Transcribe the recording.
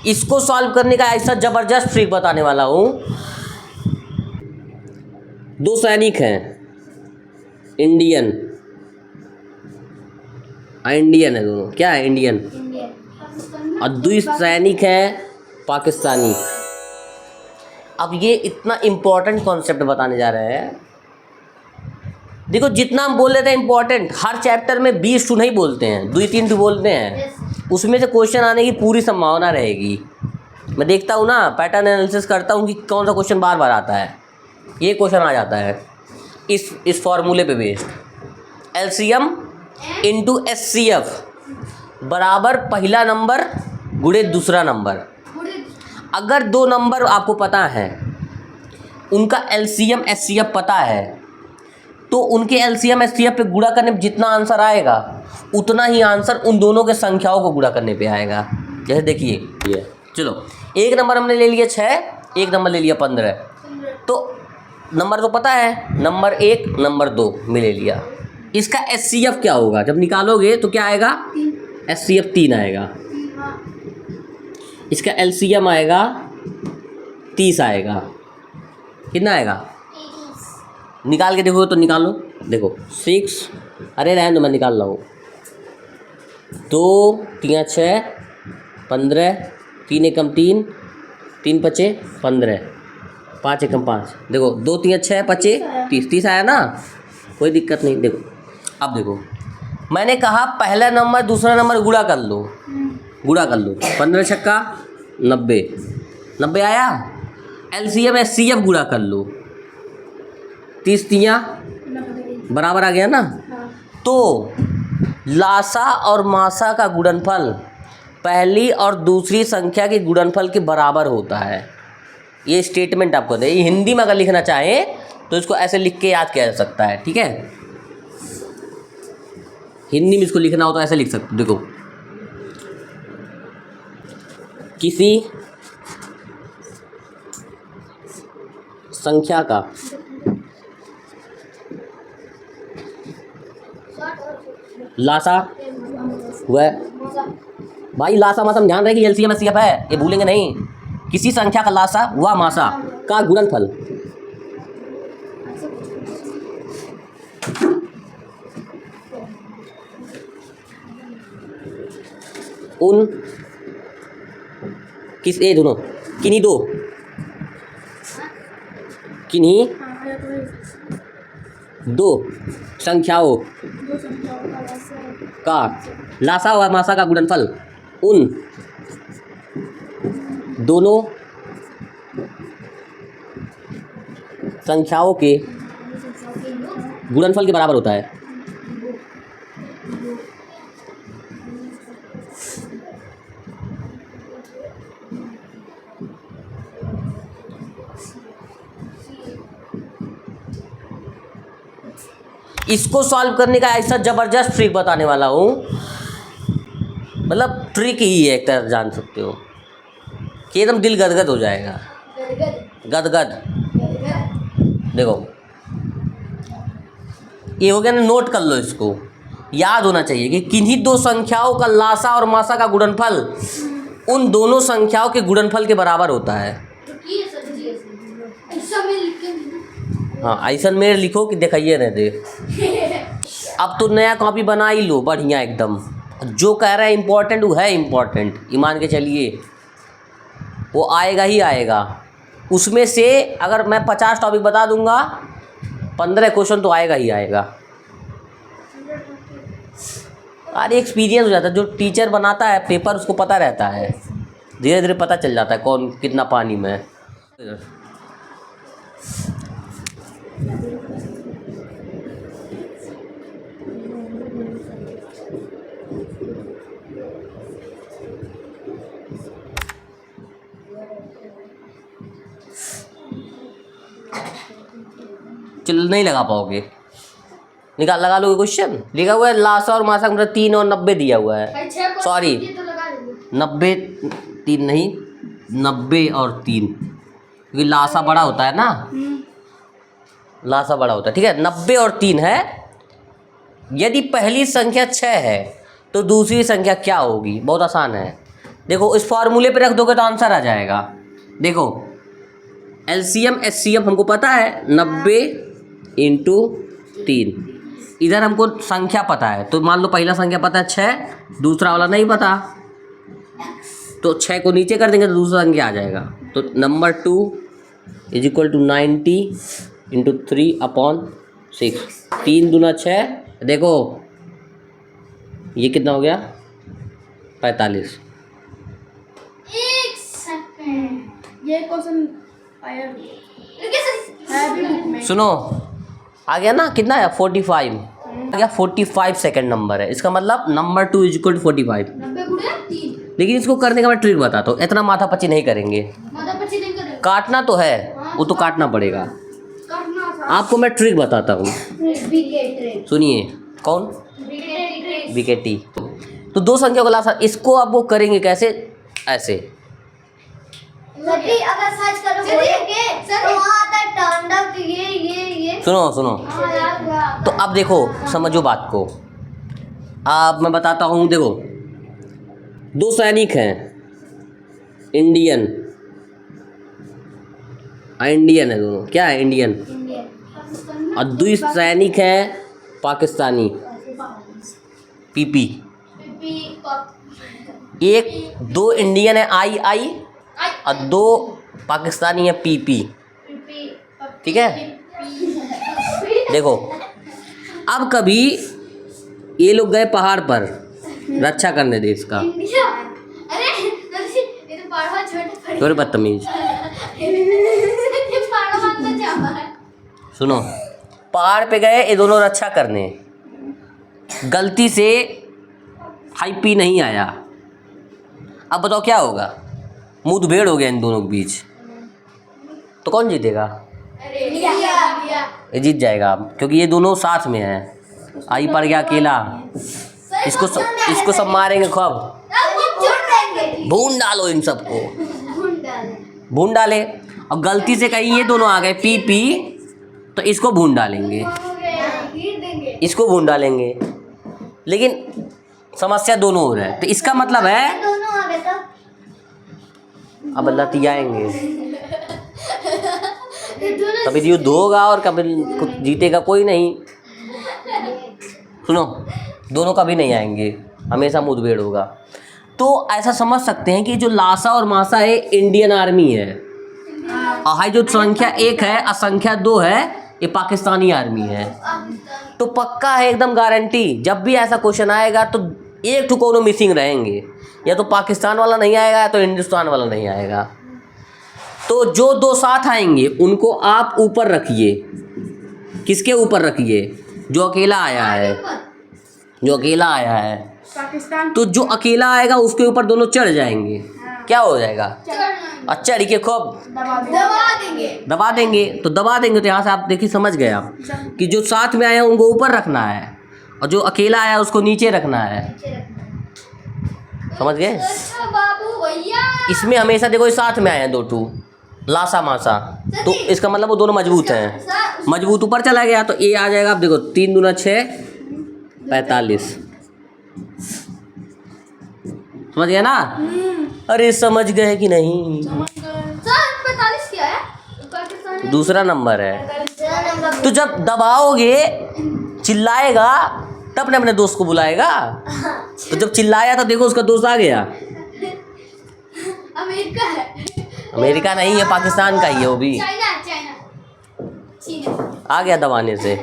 इसको सॉल्व करने का ऐसा जबरदस्त ट्रिक बताने वाला हूँ। दो सैनिक हैं, इंडियन है दोनों, क्या है इंडियन, और दो सैनिक हैं पाकिस्तानी। अब ये इतना इम्पोर्टेंट कॉन्सेप्ट बताने जा रहे हैं। देखो जितना हम बोल लेते हैं इम्पोर्टेंट, हर चैप्टर में 20 टू नहीं बोलते हैं, 2-3 टू बोलते हैं, उसमें से क्वेश्चन आने की पूरी संभावना रहेगी। मैं देखता हूँ ना, पैटर्न एनालिसिस करता हूँ कि कौन सा क्वेश्चन बार बार आता है। ये क्वेश्चन आ जाता है इस फॉर्मूले पे बेस्ड, एलसीएम इंटू एचसीएफ बराबर पहला नंबर गुणे दूसरा नंबर। अगर दो नंबर आपको पता है, उनका एलसीएम एचसीएफ पता है, तो उनके एलसीएम एचसीएफ पे गुणा करने पे जितना आंसर आएगा उतना ही आंसर उन दोनों के संख्याओं को गुणा करने पे आएगा। जैसे देखिए ये, चलो एक नंबर हमने ले लिया 6, एक नंबर ले लिया 15, तो नंबर तो पता है, नंबर 1 नंबर 2 में ले लिया। इसका एचसीएफ क्या होगा जब निकालोगे तो क्या आएगा, एचसीएफ 3 आएगा। इसका एलसीएम आएगा 30 आएगा। कितना आएगा, निकाल के देखो तो निकालो, देखो 6, अरे रहने दो मैं निकाल रहा हूँ, 2 3 6 15, 3 एकम 3, 3 पचे 15, 5 एकम 5, देखो 2 3 6 पचे 30 आया ना, कोई दिक्कत नहीं। देखो अब देखो, मैंने कहा पहला नंबर दूसरा नंबर गुणा कर लो, 15 छक्का 90 आया, एलसीएम एचसीएफ गुणा कर लो, 30 तियाँ बराबर आ गया ना। तो लासा और मासा का गुणनफल पहली और दूसरी संख्या के गुणनफल के बराबर होता है। ये स्टेटमेंट आपको दे, हिंदी में अगर लिखना चाहें तो इसको ऐसे लिख के याद किया जा सकता है, ठीक है। हिंदी में इसको लिखना हो तो ऐसे लिख सकते, देखो किसी संख्या का लासा वह, भाई लासा मासा में ध्यान रहे कि एलसीएम एचसीएफ है, ये भूलेंगे नहीं। किसी संख्या का लासा व मासा का गुणनफल उन किन्हीं दो संख्याओं का लासा व मासा का गुणनफल उन दोनों संख्याओं के गुणनफल के बराबर होता है। इसको सॉल्व करने का ऐसा जबरदस्त ट्रिक बताने वाला हूँ, मतलब ट्रिक ही है एक तरह, जान सकते हो कि एकदम दिल गदगद हो जाएगा, गदगद। देखो ये हो गया ना, नोट कर लो, इसको याद होना चाहिए कि किन्हीं दो संख्याओं का लासा और मासा का गुणनफल उन दोनों संख्याओं के गुणनफल के बराबर होता है। हाँ ऐसा मेरे लिखो कि दिखाइए रहे दे। अब तो नया कॉपी बना ही लो बढ़िया एकदम, जो कह रहा है इम्पोर्टेंट वो है इम्पोर्टेंट, ईमान के चलिए वो आएगा ही आएगा। उसमें से अगर मैं 50 टॉपिक बता दूंगा, 15 क्वेश्चन तो आएगा ही आएगा। अरे एक्सपीरियंस हो जाता है, जो टीचर बनाता है पेपर उसको पता रहता है, धीरे धीरे पता चल जाता है कौन कितना पानी में है। चल नहीं लगा पाओगे, निकाल लगा लोगे। क्वेश्चन लिखा हुआ है लासा और मासा मतलब 3 और 90 दिया हुआ है, सॉरी 90 3 नहीं 90 और 3, क्योंकि लासा बड़ा होता है ना, लासा बड़ा होता है, ठीक है। 90 और 3 है। यदि पहली संख्या 6 है तो दूसरी संख्या क्या होगी, बहुत आसान है। देखो इस फॉर्मूले पे रख दोगे तो आंसर आ जाएगा। देखो एलसीएम एचसीएफ हमको पता है 90 इंटू 3। इधर हमको संख्या पता है, तो मान लो पहला संख्या पता है 6, दूसरा वाला नहीं पता, तो 6 को नीचे कर देंगे तो दूसरा संख्या आ जाएगा। तो number 2 is equal to 90 into 3/6। 3 दूना 6, देखो ये कितना हो गया 45। एक सेकंड, ये क्वेश्चन आया है भी बुक में। सुनो आ गया ना, कितना है 45 आ गया। 45 सेकंड नंबर है, इसका मतलब नंबर 2 इज इक्वल टू 45। 90 गुणे 3। लेकिन इसको करने का मैं ट्रिक बताता हूँ, इतना माथा पच्ची नहीं करेंगे, माता पच्ची नहीं करेगा, काटना तो है, वो तो काटना पड़ेगा। काटना था। आपको मैं ट्रिक बताता हूँ, विकेट सुनिए। कौन? विकेट विकेटी। तो दो संख्या को लासा, इसको आप वो करेंगे कैसे, ऐसे। सभी अगर सर्च करोगे तो वहाँ आता है तांडव, ये सुनो सुनो, तो अब देखो समझो बात को। अब मैं बताता हूँ, देखो दो सैनिक हैं, इंडियन इंडियन है दोनों, क्या है इंडियन, और दो सैनिक हैं पाकिस्तानी, पीपी। एक दो इंडियन है आई और दो पाकिस्तानी है पीपी, ठीक है। देखो अब कभी ये लोग गए पहाड़ पर रक्षा करने देश का, अरे ये तो पहाड़ छोटे थोड़े बदतमीज। सुनो, पहाड़ पे गए ये दोनों रक्षा करने, गलती से हाईपी नहीं आया। अब बताओ क्या होगा, मुठभेड़ हो गया इन दोनों के बीच, तो कौन जीतेगा? ये जीत जाएगा, क्योंकि ये दोनों साथ में हैं। आई पड़ गया अकेला, इसको सब मारेंगे खूब, भून डालो इन सबको, भून डाले। और गलती से कहीं ये दोनों आ गए पीपी, तो इसको भून डालेंगे, इसको भून डालेंगे, लेकिन समस्या दोनों हो रहा है। तो इसका मतलब है दोनों आ गए तब अब लतियाएंगे, कभी युद्ध होगा और कभी कुछ जीतेगा कोई नहीं। सुनो, दोनों कभी नहीं आएंगे, हमेशा मुठभेड़ होगा। तो ऐसा समझ सकते हैं कि जो लासा और मासा है इंडियन आर्मी है, और जो संख्या 1 है और संख्या 2 है ये पाकिस्तानी आर्मी है। तो पक्का है एकदम गारंटी, जब भी ऐसा क्वेश्चन आएगा तो एक ठुकोनो मिसिंग रहेंगे, या तो पाकिस्तान वाला नहीं आएगा या तो हिंदुस्तान वाला नहीं आएगा। तो जो दो साथ आएंगे उनको आप ऊपर रखिए, किसके ऊपर रखिए, जो अकेला आया है, जो अकेला आया है पाकिस्तान। तो जो अकेला आएगा उसके ऊपर दोनों चढ़ जाएंगे, क्या हो जाएगा, और चढ़ के खूब दबा देंगे। तो दबा देंगे तो यहाँ से आप देखिए समझ गए आप कि जो साथ में आया उनको ऊपर रखना है और जो अकेला आया उसको नीचे रखना है, समझ गए। बाबू भैया, इसमें हमेशा देखो ये साथ में आए हैं दो टू, लासा मासा, तो इसका मतलब वो दोनों मजबूत हैं। मजबूत ऊपर चला गया तो ये आ जाएगा। आप देखो 3 दूना 6 45, समझ गए ना? अरे समझ गए कि नहीं? सर 45 क्या है? पाकिस्तान दूसरा नंबर है। तो जब दबाओगे चिल्लाएगा तब ने अपने दोस्त को बुलाएगा। तो जब चिल्लाया तो देखो उसका दोस्त आ गया। अमेरिका है, अमेरिका नहीं है, पाकिस्तान का ही है वो भी, चीन आ गया दबाने से।